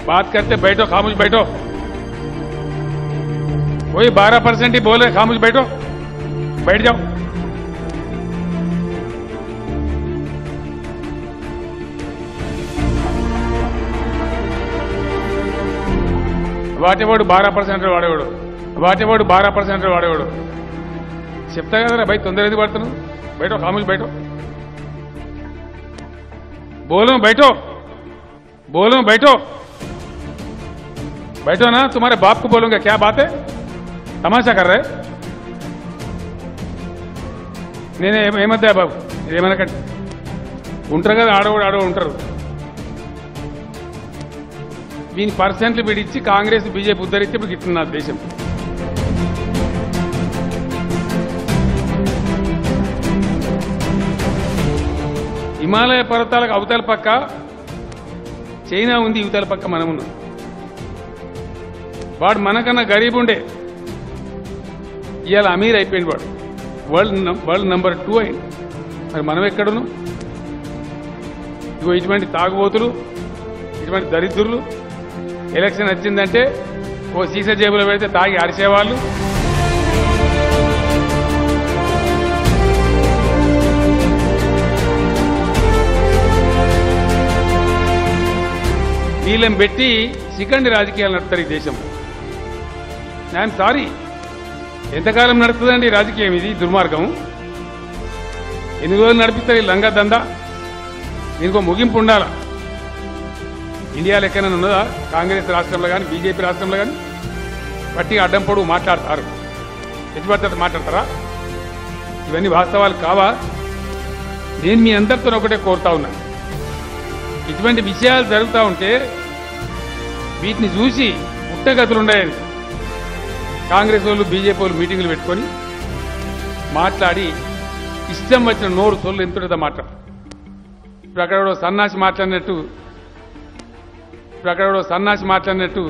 बात करते बैठो, खामोश बैठो। कोई 12% ही बोल रहे, खामोश बैठो, बैठ जाओ। వాటేవాడు 12% వాడేవాడు, వాటేవాడు 12% వాడేవాడు. చెప్తా కదరా భయ్, తొందర ఎందుకు పడుతున్నావు? बैठो, खामोश बैठो, बोलो बैठो, बोलो बैठो, बैठो ना. तुम्हारे बाप को बोलूंगा, क्या बात है, तमाशा कर रहे? నేనే ఏమద్దా బాబు, ఏమనకండి. ఉంటారు కదా ఆడవాడు ఉంటారు. వీని పర్సెంట్లు విడిచి కాంగ్రెస్ బీజేపీ ఉద్ధరిస్తే ఇప్పుడు గిట్టున్న దేశం. హిమాలయ పర్వతాలకు అవతల పక్క చైనా ఉంది, ఇవతల పక్క మనమున్నాం. వాడు మనకన్నా గరీబ్ ఉండే, ఇవాళ అమీర్ అయిపోయింది. వాడు వరల్డ్ నంబర్ 2 అయింది. మరి మనం ఎక్కడున్నాం? ఇగో ఇటువంటి తాగుబోతులు, ఇటువంటి దరిద్రులు ఎలక్షన్ వచ్చిందంటే ఓ సీసా జేబులో పెడితే తాగి అరిచేవాళ్ళు. వీళ్ళని పెట్టి సికండి రాజకీయాలు నడుపుతారు ఈ దేశంలో. ఐఎమ్ సారీ, ఎంతకాలం నడుస్తుందండి రాజకీయం? ఇది దుర్మార్గం. ఎన్ని రోజులు నడిపిస్తారు ఈ లంగా దందా? దీనికో ముగింపు ఉండాలా. ఇండియాలో ఎక్కడైనా ఉన్నదా? కాంగ్రెస్ రాష్ట్రంలో కానీ బీజేపీ రాష్ట్రంలో కానీ పట్టిగా అడ్డం పొడుగు మాట్లాడతారు, ఎత్తిపడితే మాట్లాడతారా? ఇవన్నీ వాస్తవాలు కావా? నేను మీ అందరితో ఒకటే కోరుతా ఉన్నా, ఇటువంటి విషయాలు జరుగుతూ ఉంటే వీటిని చూసి పుట్టగతులు ఉన్నాయని కాంగ్రెస్ వాళ్ళు బీజేపీ వాళ్ళు మీటింగులు పెట్టుకొని మాట్లాడి ఇష్టం వచ్చిన నోరు సొల్లు ఎంతుంటుందో మాట్లాడు. ఇప్పుడు అక్కడ సన్నాసి మాట్లాడినట్టు